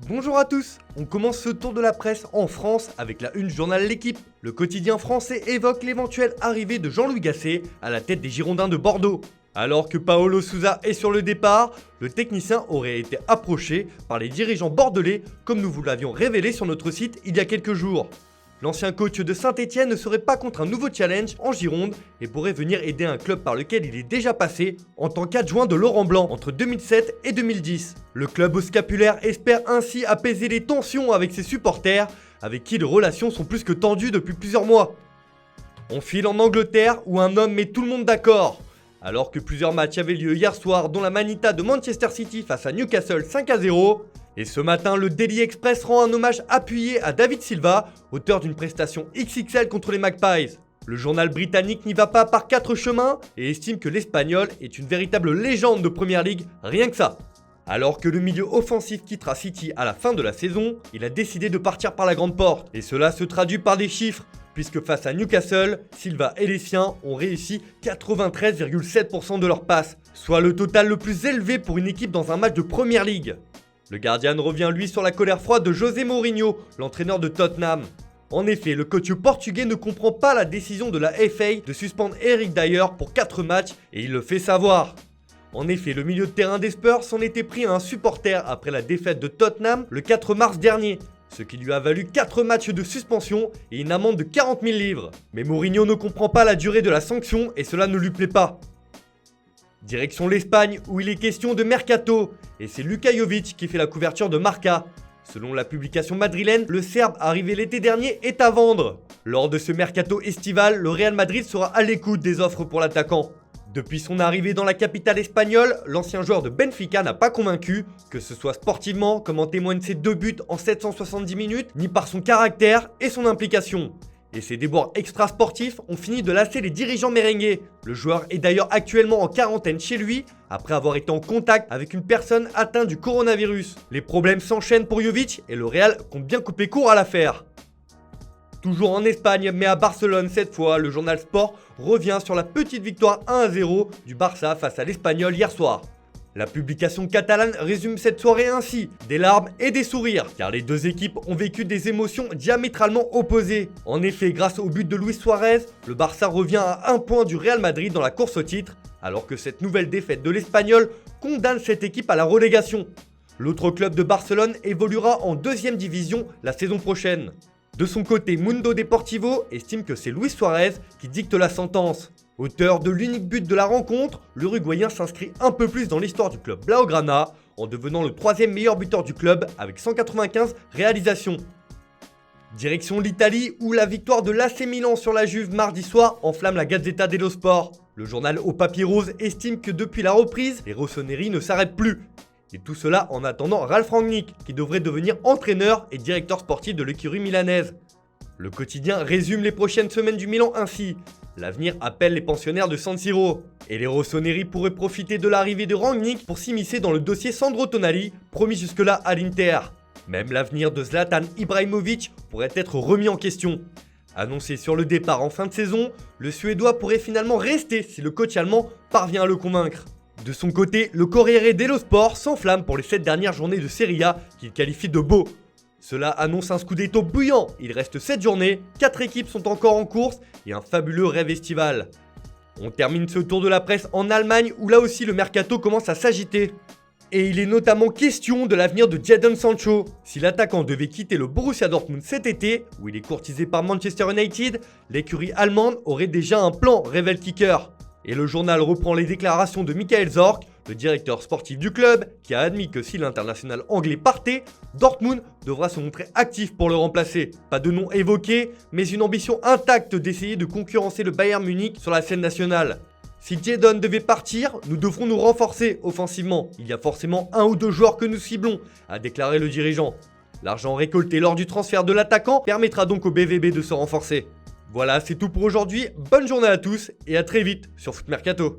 Bonjour à tous, on commence ce tour de la presse en France avec la une du journal L'Équipe. Le quotidien français évoque l'éventuelle arrivée de Jean-Louis Gasset à la tête des Girondins de Bordeaux. Alors que Paulo Sousa est sur le départ, le technicien aurait été approché par les dirigeants bordelais comme nous vous l'avions révélé sur notre site il y a quelques jours. L'ancien coach de Saint-Etienne ne serait pas contre un nouveau challenge en Gironde et pourrait venir aider un club par lequel il est déjà passé en tant qu'adjoint de Laurent Blanc entre 2007 et 2010. Le club au scapulaire espère ainsi apaiser les tensions avec ses supporters, avec qui les relations sont plus que tendues depuis plusieurs mois. On file en Angleterre où un homme met tout le monde d'accord. Alors que plusieurs matchs avaient lieu hier soir, dont la Manita de Manchester City face à Newcastle 5-0, et ce matin, le Daily Express rend un hommage appuyé à David Silva, auteur d'une prestation XXL contre les Magpies. Le journal britannique n'y va pas par quatre chemins et estime que l'Espagnol est une véritable légende de Premier League, rien que ça. Alors que le milieu offensif quittera City à la fin de la saison, il a décidé de partir par la grande porte. Et cela se traduit par des chiffres, puisque face à Newcastle, Silva et les siens ont réussi 93,7% de leurs passes, soit le total le plus élevé pour une équipe dans un match de Premier League. Le Guardian revient lui sur la colère froide de José Mourinho, l'entraîneur de Tottenham. En effet, le coach portugais ne comprend pas la décision de la FA de suspendre Eric Dyer pour 4 matchs et il le fait savoir. En effet, le milieu de terrain des Spurs s'en était pris à un supporter après la défaite de Tottenham le 4 mars dernier, ce qui lui a valu 4 matchs de suspension et une amende de 40 000 livres. Mais Mourinho ne comprend pas la durée de la sanction et cela ne lui plaît pas. Direction l'Espagne où il est question de Mercato, et c'est Luka Jovic qui fait la couverture de Marca. Selon la publication madrilène, le Serbe arrivé l'été dernier est à vendre. Lors de ce Mercato estival, le Real Madrid sera à l'écoute des offres pour l'attaquant. Depuis son arrivée dans la capitale espagnole, l'ancien joueur de Benfica n'a pas convaincu, que ce soit sportivement, comme en témoignent ses 2 buts en 770 minutes, ni par son caractère et son implication. Et ses déboires extra-sportifs ont fini de lasser les dirigeants merengues. Le joueur est d'ailleurs actuellement en quarantaine chez lui, après avoir été en contact avec une personne atteinte du coronavirus. Les problèmes s'enchaînent pour Jovic et le Real compte bien couper court à l'affaire. Toujours en Espagne, mais à Barcelone cette fois, le journal Sport revient sur la petite victoire 1-0 du Barça face à l'Espagnol hier soir. La publication catalane résume cette soirée ainsi, des larmes et des sourires, car les deux équipes ont vécu des émotions diamétralement opposées. En effet, grâce au but de Luis Suarez, le Barça revient à 1 point du Real Madrid dans la course au titre, alors que cette nouvelle défaite de l'Espagnol condamne cette équipe à la relégation. L'autre club de Barcelone évoluera en 2e division la saison prochaine. De son côté, Mundo Deportivo estime que c'est Luis Suarez qui dicte la sentence. Auteur de l'unique but de la rencontre, l'Uruguayen s'inscrit un peu plus dans l'histoire du club Blaugrana en devenant le 3e meilleur buteur du club avec 195 réalisations. Direction l'Italie où la victoire de l'AC Milan sur la Juve mardi soir enflamme la Gazzetta dello Sport. Le journal au papier rose estime que depuis la reprise, les rossoneri ne s'arrêtent plus. Et tout cela en attendant Ralf Rangnick qui devrait devenir entraîneur et directeur sportif de l'écurie milanaise. Le quotidien résume les prochaines semaines du Milan ainsi. L'avenir appelle les pensionnaires de San Siro. Et les rossoneri pourraient profiter de l'arrivée de Rangnick pour s'immiscer dans le dossier Sandro Tonali, promis jusque-là à l'Inter. Même l'avenir de Zlatan Ibrahimovic pourrait être remis en question. Annoncé sur le départ en fin de saison, le Suédois pourrait finalement rester si le coach allemand parvient à le convaincre. De son côté, le Corriere dello Sport s'enflamme pour les 7 dernières journées de Serie A qu'il qualifie de beau. Cela annonce un scudetto bouillant, il reste 7 journées, 4 équipes sont encore en course et un fabuleux rêve estival. On termine ce tour de la presse en Allemagne où là aussi le mercato commence à s'agiter. Et il est notamment question de l'avenir de Jadon Sancho. Si l'attaquant devait quitter le Borussia Dortmund cet été, où il est courtisé par Manchester United, l'écurie allemande aurait déjà un plan, révèle Kicker. Et le journal reprend les déclarations de Michael Zorc, le directeur sportif du club, qui a admis que si l'international anglais partait, Dortmund devra se montrer actif pour le remplacer. Pas de nom évoqué, mais une ambition intacte d'essayer de concurrencer le Bayern Munich sur la scène nationale. Si Jadon devait partir, nous devrons nous renforcer offensivement. Il y a forcément 1 ou 2 joueurs que nous ciblons, a déclaré le dirigeant. L'argent récolté lors du transfert de l'attaquant permettra donc au BVB de se renforcer. Voilà, c'est tout pour aujourd'hui. Bonne journée à tous et à très vite sur Foot Mercato.